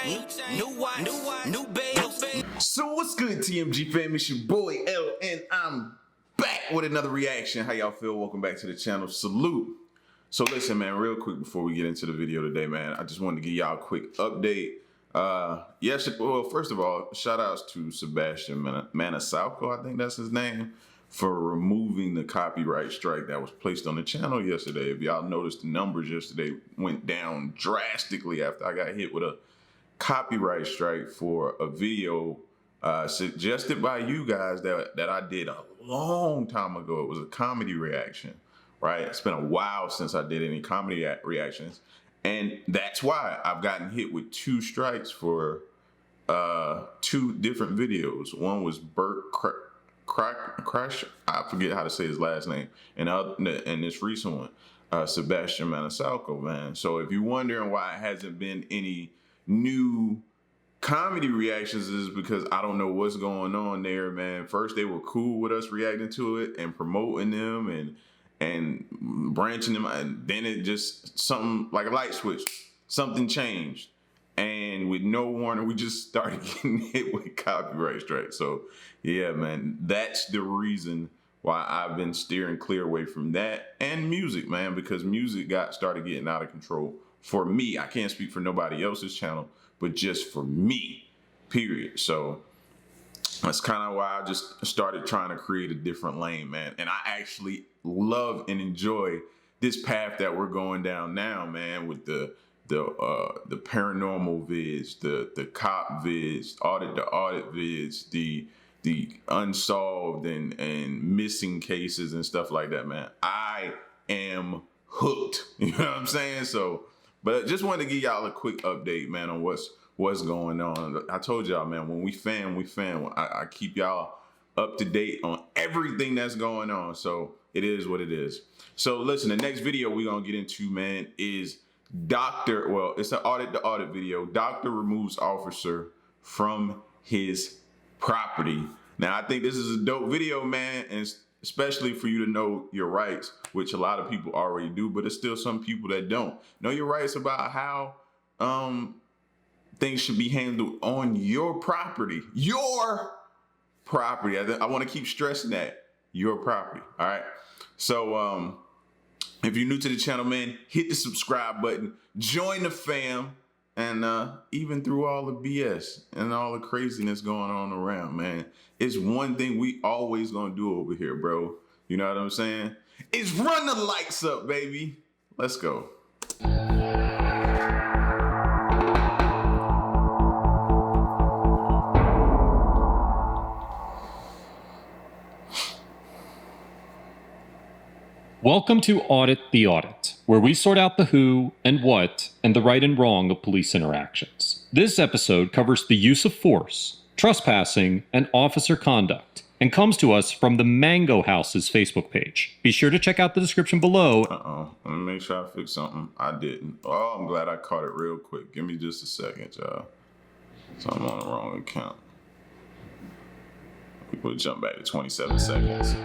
new watch, new babe. So what's good, TMG fam? It's your boy L, and I'm back with another reaction. How y'all feel? Welcome back to the channel. Salute. So listen, man, real quick before we get into the video today, man, I just wanted to give y'all a quick update. Well, first of all, shout outs to Sebastian Maniscalco, I think that's his name, for removing the copyright strike that was placed on the channel yesterday. If y'all noticed, the numbers yesterday went down drastically after I got hit with a copyright strike for a video suggested by you guys that I did a long time ago. It was a comedy reaction, right? It's been a while since I did any comedy reactions, and that's why I've gotten hit with 2 strikes for 2 different videos. One was Bert Crash, I forget how to say his last name, and this recent one, Sebastian Maniscalco, man. So if you're wondering why it hasn't been any new comedy reactions, is because I don't know what's going on there, man. First they were cool with us reacting to it and promoting them and branching them, and then it just, something like a light switch, something changed, and with no warning we just started getting hit with copyright strikes. So yeah, man, that's the reason why I've been steering clear away from that and music, man, because music started getting out of control. For me, I can't speak for nobody else's channel, but just for me, period. So that's kind of why I just started trying to create a different lane, man. And I actually love and enjoy this path that we're going down now, man, with the paranormal vids, the cop vids, audit vids, the unsolved and missing cases and stuff like that, man. I am hooked. You know what I'm saying? So, but I just wanted to give y'all a quick update, man, on what's going on. I told y'all, man, when we fan. I keep y'all up to date on everything that's going on. So it is what it is. So listen, the next video we're gonna get into, man, is it's an audit video. Doctor removes officer from his property. Now, I think this is a dope video, man, and especially for you to know your rights, which a lot of people already do, but there's still some people that don't know your rights about how things should be handled on your property. Your property. I want to keep stressing that. Your property. All right. So if you're new to the channel, man, hit the subscribe button, join the fam, and even through all the BS and all the craziness going on around, man, it's one thing we always gonna do over here, bro. You know what I'm saying? It's run the lights up, baby. Let's go. Welcome to Audit the Audit, where we sort out the who and what and the right and wrong of police interactions. This episode covers the use of force, trespassing, and officer conduct, and comes to us from the Mango House's Facebook page. Be sure to check out the description below. Let me make sure I fix something. I didn't. Oh, I'm glad I caught it real quick. Give me just a second, y'all. So I'm on the wrong account. We'll jump back to 27 seconds.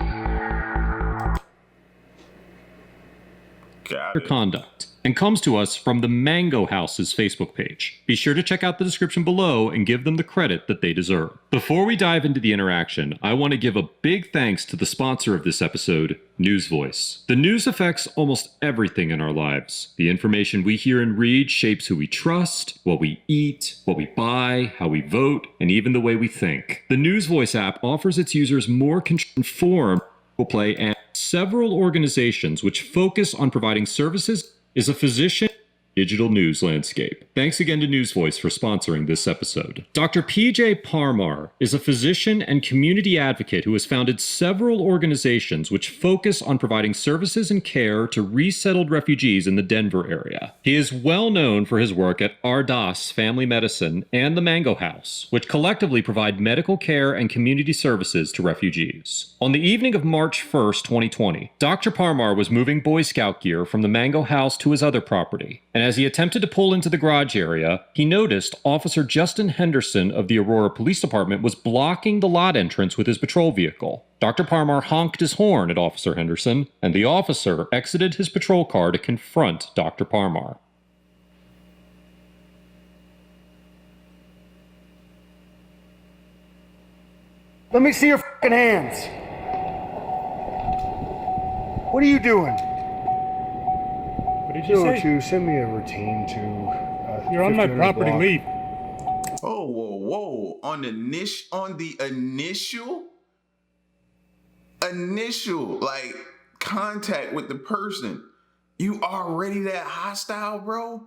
Conduct, and comes to us from the Mango House's Facebook page. Be sure to check out the description below and give them the credit that they deserve. Before we dive into the interaction, I want to give a big thanks to the sponsor of this episode, NewsVoice. The news affects almost everything in our lives. The information we hear and read shapes who we trust, what we eat, what we buy, how we vote, and even the way we think. The NewsVoice app offers its users more informed play, and several organizations which focus on providing services is a physician digital news landscape. Thanks again to NewsVoice for sponsoring this episode. Dr. PJ Parmar is a physician and community advocate who has founded several organizations which focus on providing services and care to resettled refugees in the Denver area. He is well known for his work at Ardas Family Medicine and the Mango House, which collectively provide medical care and community services to refugees. On the evening of March 1st, 2020, Dr. Parmar was moving Boy Scout gear from the Mango House to his other property, and as he attempted to pull into the garage area, he noticed Officer Justin Henderson of the Aurora Police Department was blocking the lot entrance with his patrol vehicle. Dr. Parmar honked his horn at Officer Henderson, and the officer exited his patrol car to confront Dr. Parmar. Let me see your fucking hands. What are you doing? What did you say? 02, send me a routine to. You're on my 1500 property. block. Leave. Oh, whoa. On the initial like contact with the person, you already that hostile, bro?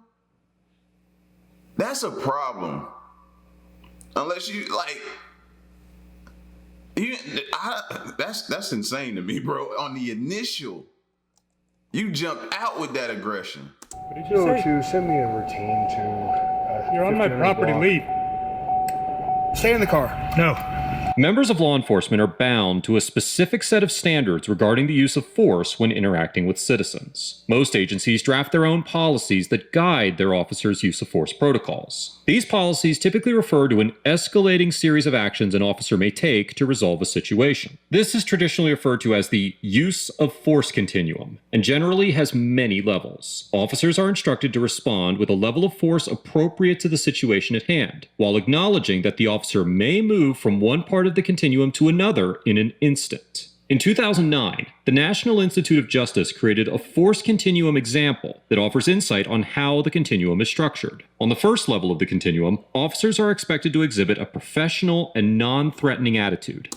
That's a problem. Unless you like, that's insane to me, bro. On the initial, you jumped out with that aggression. What did you say? 02, send me a routine to. You're on my 1500 property. block. Leave. Stay in the car. No. Members of law enforcement are bound to a specific set of standards regarding the use of force when interacting with citizens. Most agencies draft their own policies that guide their officers' use of force protocols. These policies typically refer to an escalating series of actions an officer may take to resolve a situation. This is traditionally referred to as the use of force continuum, and generally has many levels. Officers are instructed to respond with a level of force appropriate to the situation at hand, while acknowledging that the officer may move from one part of the continuum to another in an instant. In 2009, the National Institute of Justice created a force continuum example that offers insight on how the continuum is structured. On the first level of the continuum, officers are expected to exhibit a professional and non-threatening attitude.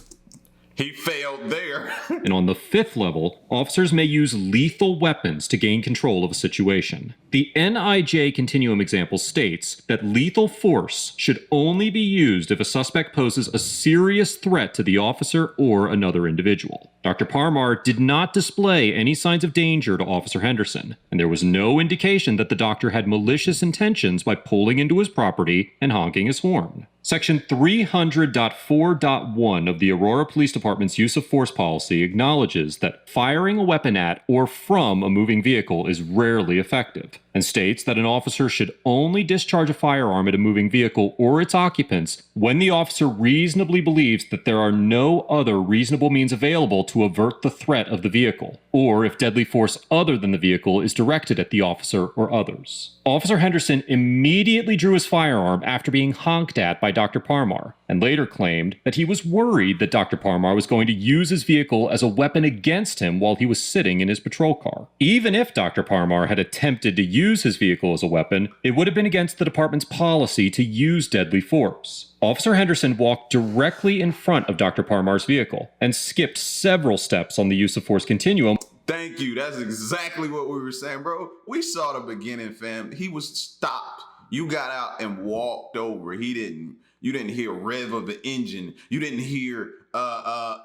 He failed there. And on the fifth level, officers may use lethal weapons to gain control of a situation. The NIJ continuum example states that lethal force should only be used if a suspect poses a serious threat to the officer or another individual. Dr. Parmar did not display any signs of danger to Officer Henderson, and there was no indication that the doctor had malicious intentions by pulling into his property and honking his horn. Section 300.4.1 of the Aurora Police Department's use of force policy acknowledges that firing a weapon at or from a moving vehicle is rarely effective, and states that an officer should only discharge a firearm at a moving vehicle or its occupants when the officer reasonably believes that there are no other reasonable means available to avert the threat of the vehicle, or if deadly force other than the vehicle is directed at the officer or others. Officer Henderson immediately drew his firearm after being honked at by Dr. Parmar, and later claimed that he was worried that Dr. Parmar was going to use his vehicle as a weapon against him while he was sitting in his patrol car. Even if Dr. Parmar had attempted to use his vehicle as a weapon, it would have been against the department's policy to use deadly force. Officer Henderson walked directly in front of Dr. Parmar's vehicle and skipped several steps on the use of force continuum. Thank you. That's exactly what we were saying, bro. We saw the beginning, fam. He was stopped. You got out and walked over. You didn't hear rev of the engine. You didn't hear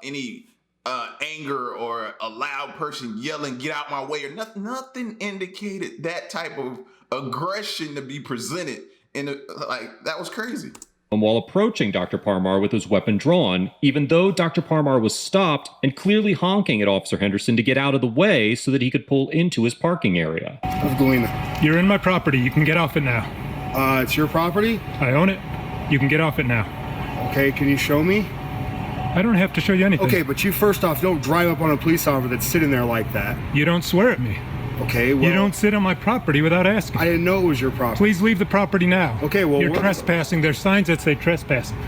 any anger or a loud person yelling, "Get out my way," or nothing. Nothing indicated that type of aggression to be presented. That was crazy. And while approaching Dr. Parmar with his weapon drawn, even though Dr. Parmar was stopped and clearly honking at Officer Henderson to get out of the way so that he could pull into his parking area. What's going on? You're in my property. You can get off it now. It's your property? I own it. You can get off it now. Okay, can you show me? I don't have to show you anything. Okay, but you first off don't drive up on a police officer that's sitting there like that. You don't swear at me. Okay, well... You don't sit on my property without asking. I didn't know it was your property. Please leave the property now. Okay, well... You're trespassing. There's signs that say trespassing.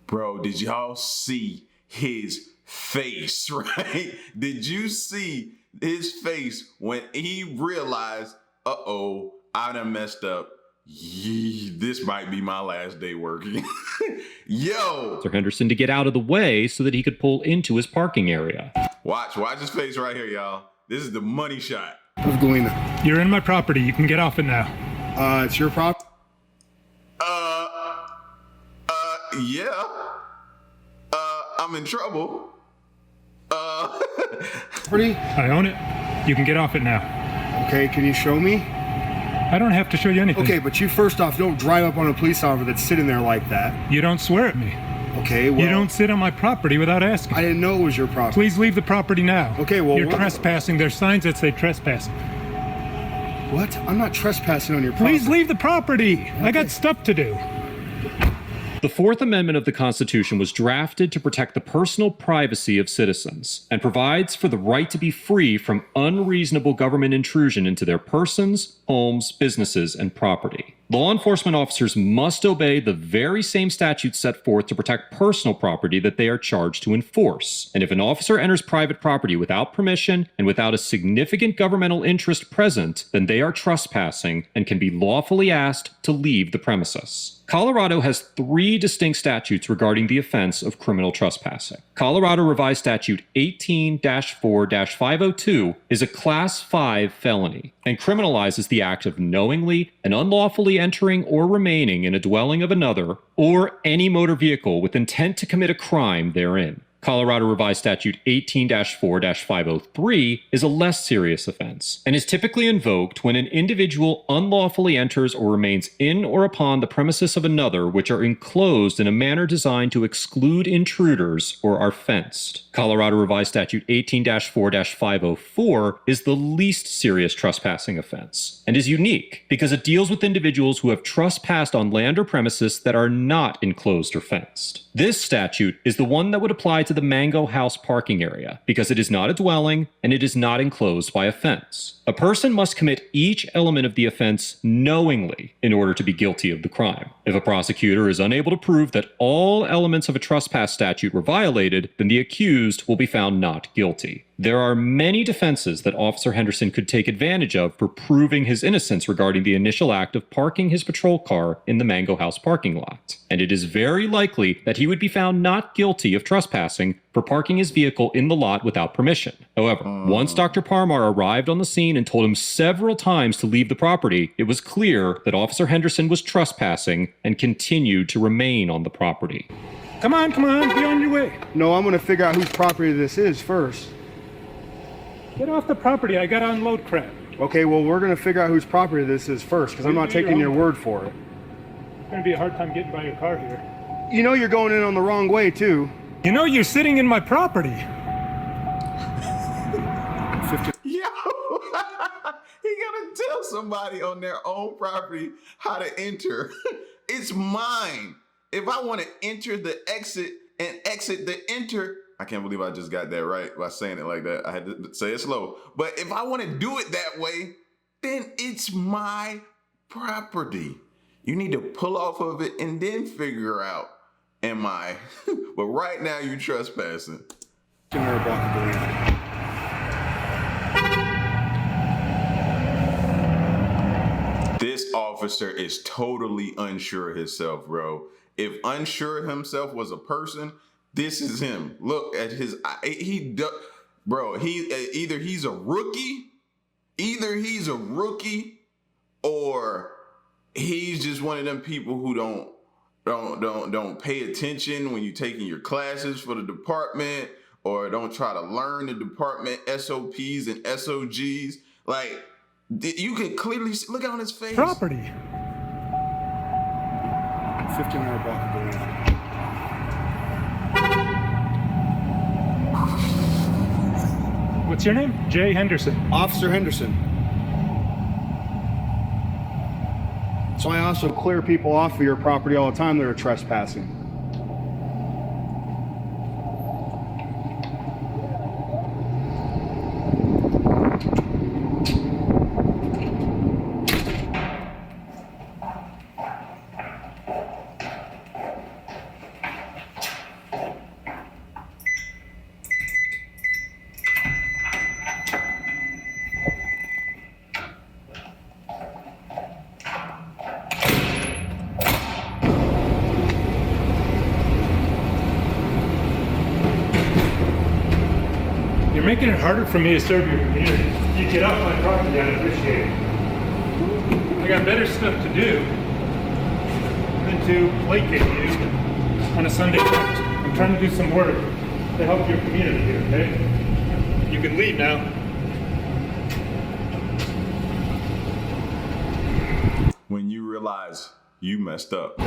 Bro, did y'all see his face, right? Did you see his face when he realized, uh-oh, I done messed up. This might be my last day working. Yo! Officer Henderson to get out of the way so that he could pull into his parking area. Watch his face right here, y'all. This is the money shot. What's going on? You're in my property. You can get off it now. It's your property? Yeah. I'm in trouble. Property? I own it. You can get off it now. Okay, can you show me? I don't have to show you anything. Okay, but you first off don't drive up on a police officer that's sitting there like that. You don't swear at me. Okay, well... You don't sit on my property without asking. I didn't know it was your property. Please leave the property now. Okay, well... You're trespassing. There's signs that say trespassing. What? I'm not trespassing on your property. Please leave the property. Okay. I got stuff to do. The Fourth Amendment of the Constitution was drafted to protect the personal privacy of citizens and provides for the right to be free from unreasonable government intrusion into their persons, homes, businesses, and property. Law enforcement officers must obey the very same statutes set forth to protect personal property that they are charged to enforce. And if an officer enters private property without permission and without a significant governmental interest present, then they are trespassing and can be lawfully asked to leave the premises. Colorado has 3 distinct statutes regarding the offense of criminal trespassing. Colorado Revised Statute 18-4-502 is a Class 5 felony and criminalizes the act of knowingly and unlawfully entering or remaining in a dwelling of another or any motor vehicle with intent to commit a crime therein. Colorado Revised Statute 18-4-503 is a less serious offense and is typically invoked when an individual unlawfully enters or remains in or upon the premises of another which are enclosed in a manner designed to exclude intruders or are fenced. Colorado Revised Statute 18-4-504 is the least serious trespassing offense and is unique because it deals with individuals who have trespassed on land or premises that are not enclosed or fenced. This statute is the one that would apply to the Mango House parking area because it is not a dwelling and it is not enclosed by a fence. A person must commit each element of the offense knowingly in order to be guilty of the crime. If a prosecutor is unable to prove that all elements of a trespass statute were violated, then the accused will be found not guilty. There are many defenses that Officer Henderson could take advantage of for proving his innocence regarding the initial act of parking his patrol car in the Mango House parking lot. And it is very likely that he would be found not guilty of trespassing for parking his vehicle in the lot without permission. However, once Dr. Parmar arrived on the scene and told him several times to leave the property, it was clear that Officer Henderson was trespassing and continued to remain on the property. Come on, be on your way. No, I'm gonna figure out whose property this is first. Get off the property. I gotta unload crap. Okay, well, we're gonna figure out whose property this is first, because I'm not taking your word for it. It's gonna be a hard time getting by your car here. You know you're going in on the wrong way, too. You know you're sitting in my property. Yo, he gotta tell somebody on their own property how to enter. It's mine. If I want to enter the exit and exit the enter, I can't believe I just got that right by saying it like that. I had to say it slow. But if I want to do it that way, then it's my property. You need to pull off of it and then figure out, am I? But right now you're trespassing. This officer is totally unsure of himself, bro. If unsure of himself was a person, this is him. Look at his, bro, either he's a rookie, or he's just one of them people who don't pay attention when you're taking your classes for the department, or don't try to learn the department SOPs and SOGs. Like, you can clearly see, look on his face. Property. 15-minute block going on. What's your name? Jay Henderson. Officer Henderson. So I also clear people off of your property all the time that are trespassing. You're making it harder for me to serve your community. You get off my property, I'd appreciate it. I got better stuff to do than to placate you on a Sunday night. I'm trying to do some work to help your community here, okay? You can leave now. When you realize you messed up.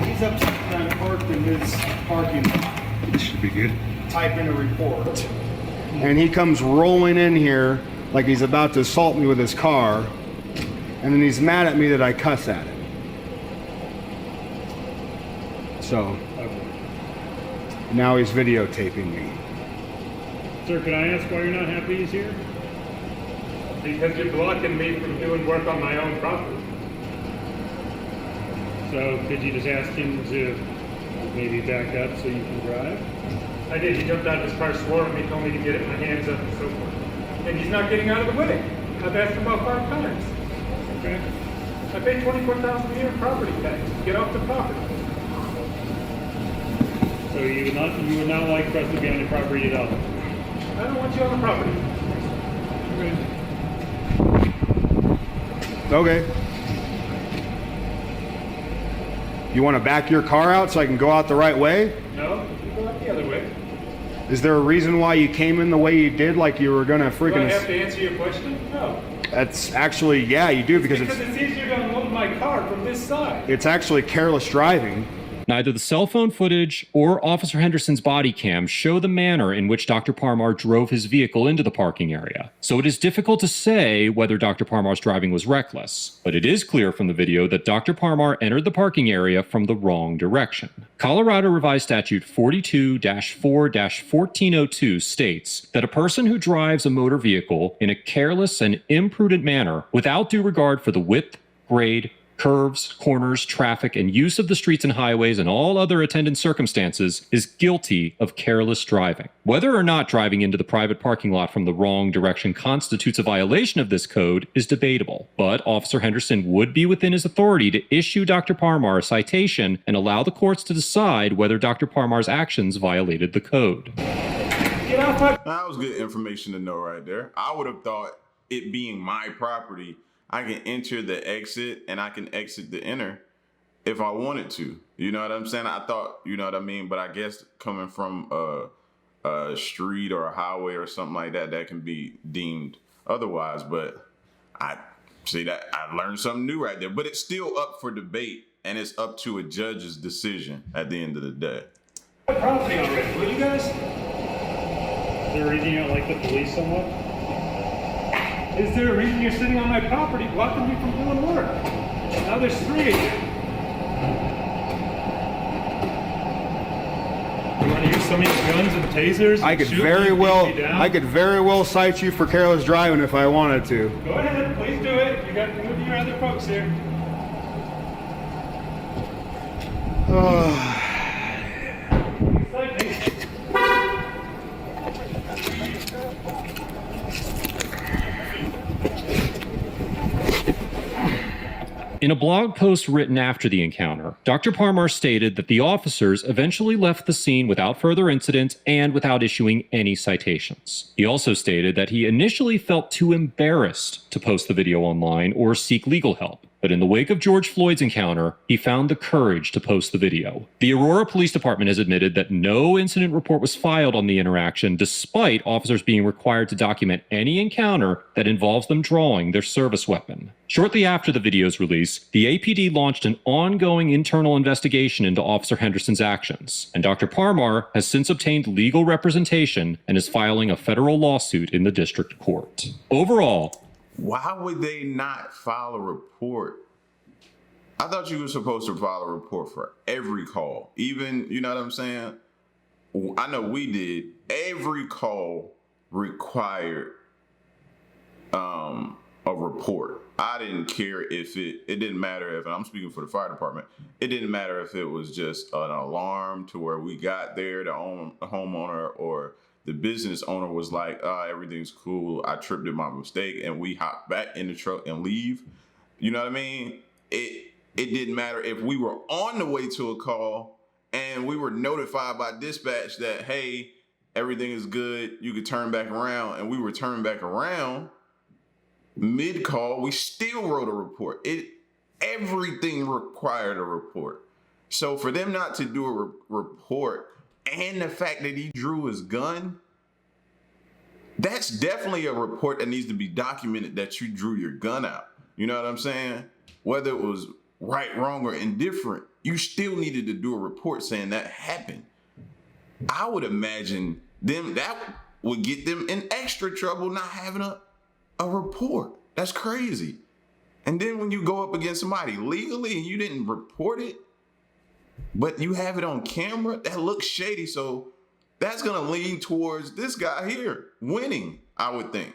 He's upside parked in his parking lot. This should be good. Type in a report. And he comes rolling in here like he's about to assault me with his car. And then he's mad at me that I cuss at him. So now he's videotaping me. Sir, can I ask why you're not happy he's here? Because you're blocking me from doing work on my own property. So could you just ask him to maybe back up so you can drive? I did. He jumped out of his car, swore at me, told me to get it, my hands up and so forth. And he's not getting out of the way. I've asked him about 5 times. Okay? I pay $24,000 a year in property tax. Get off the property. So you would not like for us to be on your property at all? I don't want you on the property. Okay. You want to back your car out so I can go out the right way? No, you go out the other way. Is there a reason why you came in the way you did, like you were gonna Do freaking... I have to answer your question? No. That's actually, yeah, you do, because Because it's easier to unload my car from this side. it's actually careless driving. Neither the cell phone footage or Officer Henderson's body cam show the manner in which Dr. Parmar drove his vehicle into the parking area, so it is difficult to say whether Dr. Parmar's driving was reckless. But it is clear from the video that Dr. Parmar entered the parking area from the wrong direction. Colorado Revised Statute 42-4-1402 states that a person who drives a motor vehicle in a careless and imprudent manner without due regard for the width, grade, curves, corners, traffic, and use of the streets and highways and all other attendant circumstances is guilty of careless driving. Whether or not driving into the private parking lot from the wrong direction constitutes a violation of this code is debatable, but Officer Henderson would be within his authority to issue Dr. Parmar a citation and allow the courts to decide whether Dr. Parmar's actions violated the code. Get off my... That was good information to know right there. I would have thought it being my property, I can enter the exit and I can exit the enter if I wanted to. You know what I'm saying? I thought, you know what I mean? But I guess coming from a street or a highway or something like that, that can be deemed otherwise. But I see that I learned something new right there. But it's still up for debate, and it's up to a judge's decision at the end of the day. property already, will you guys? Is there a reason you don't like the police so much? Is there a reason you're sitting on my property blocking me from doing work? Now there's 3 of you. You want to use some of your guns and tasers? I and could shoot very me, well, beat me down? I could very well cite you for careless driving if I wanted to. Go ahead, please do it. You got two of your other folks here. In a blog post written after the encounter, Dr. Parmar stated that the officers eventually left the scene without further incident and without issuing any citations. He also stated that he initially felt too embarrassed to post the video online or seek legal help. But in the wake of George Floyd's encounter, he found the courage to post the video. The Aurora Police Department has admitted that no incident report was filed on the interaction, despite officers being required to document any encounter that involves them drawing their service weapon. Shortly after the video's release, the APD launched an ongoing internal investigation into Officer Henderson's actions, and Dr. Parmar has since obtained legal representation and is filing a federal lawsuit in the district court. Overall, why would they not file a report? I thought you were supposed to file a report for every call. Even, you know what I'm saying? I know we did. Every call required a report. I didn't care if it didn't matter if, and I'm speaking for the fire department, it didn't matter if it was just an alarm to where we got there, the homeowner or the business owner was like, everything's cool. I tripped in my mistake, and we hop back in the truck and leave. You know what I mean? It didn't matter if we were on the way to a call and we were notified by dispatch that, hey, everything is good. You could turn back around, and we were turned back around mid-call. We still wrote a report. Everything required a report. So for them not to do a report, and the fact that he drew his gun, that's definitely a report that needs to be documented that you drew your gun out. You know what I'm saying? Whether it was right, wrong, or indifferent, you still needed to do a report saying that happened. I would imagine that would get them in extra trouble not having a report. That's crazy. And then when you go up against somebody legally and you didn't report it, but you have it on camera, that looks shady. So that's going to lean towards this guy here winning, I would think.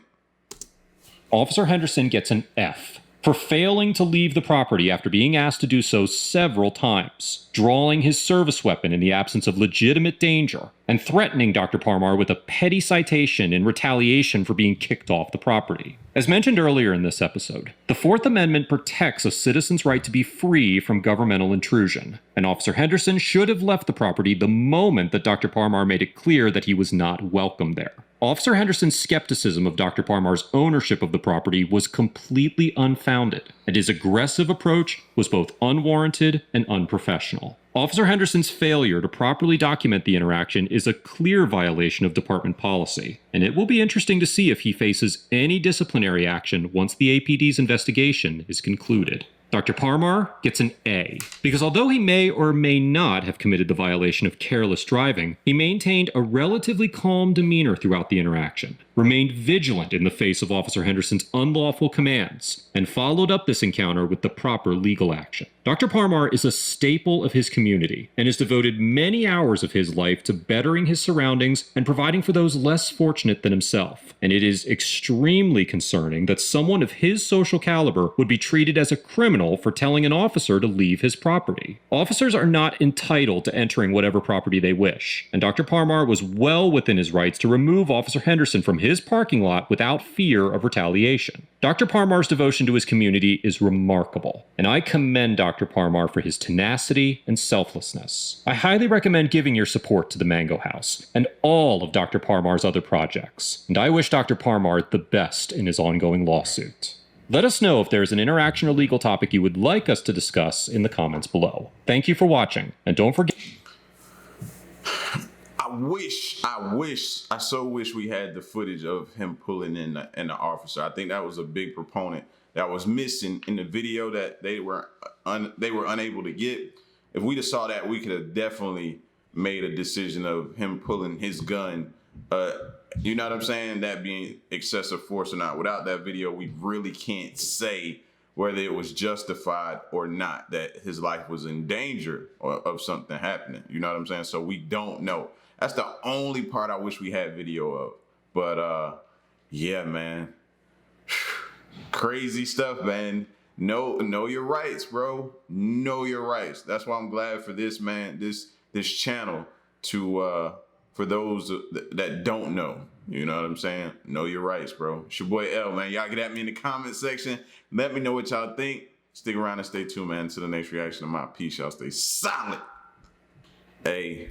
Officer Henderson gets an F for failing to leave the property after being asked to do so several times, drawing his service weapon in the absence of legitimate danger, and threatening Dr. Parmar with a petty citation in retaliation for being kicked off the property. As mentioned earlier in this episode, the Fourth Amendment protects a citizen's right to be free from governmental intrusion, and Officer Henderson should have left the property the moment that Dr. Parmar made it clear that he was not welcome there. Officer Henderson's skepticism of Dr. Parmar's ownership of the property was completely unfounded, and his aggressive approach was both unwarranted and unprofessional. Officer Henderson's failure to properly document the interaction is a clear violation of department policy, and it will be interesting to see if he faces any disciplinary action once the APD's investigation is concluded. Dr. Parmar gets an A, because although he may or may not have committed the violation of careless driving, he maintained a relatively calm demeanor throughout the interaction, remained vigilant in the face of Officer Henderson's unlawful commands, and followed up this encounter with the proper legal action. Dr. Parmar is a staple of his community and has devoted many hours of his life to bettering his surroundings and providing for those less fortunate than himself. And it is extremely concerning that someone of his social caliber would be treated as a criminal for telling an officer to leave his property. Officers are not entitled to entering whatever property they wish, and Dr. Parmar was well within his rights to remove Officer Henderson from his parking lot without fear of retaliation. Dr. Parmar's devotion to his community is remarkable, and I commend Dr. Parmar for his tenacity and selflessness. I highly recommend giving your support to the Mango House and all of Dr. Parmar's other projects, and I wish Dr. Parmar the best in his ongoing lawsuit. Let us know if there is an interaction or legal topic you would like us to discuss in the comments below. Thank you for watching, and don't forget... I so wish we had the footage of him pulling in the officer. I think that was a big proponent that was missing in the video that they were unable to get. If we just saw that, we could have definitely made a decision of him pulling his gun. You know what I'm saying? That being excessive force or not. Without that video, we really can't say whether it was justified or not, that his life was in danger or of something happening. You know what I'm saying? So we don't know. That's the only part I wish we had video of. But yeah, man. Crazy stuff, man. Know your rights, bro. Know your rights. That's why I'm glad for this, man, this channel to for those that don't know. You know what I'm saying? Know your rights, bro. It's your boy L, man. Y'all get at me in the comment section. Let me know what y'all think. Stick around and stay tuned, man, to the next reaction of my piece. Y'all stay silent. Hey.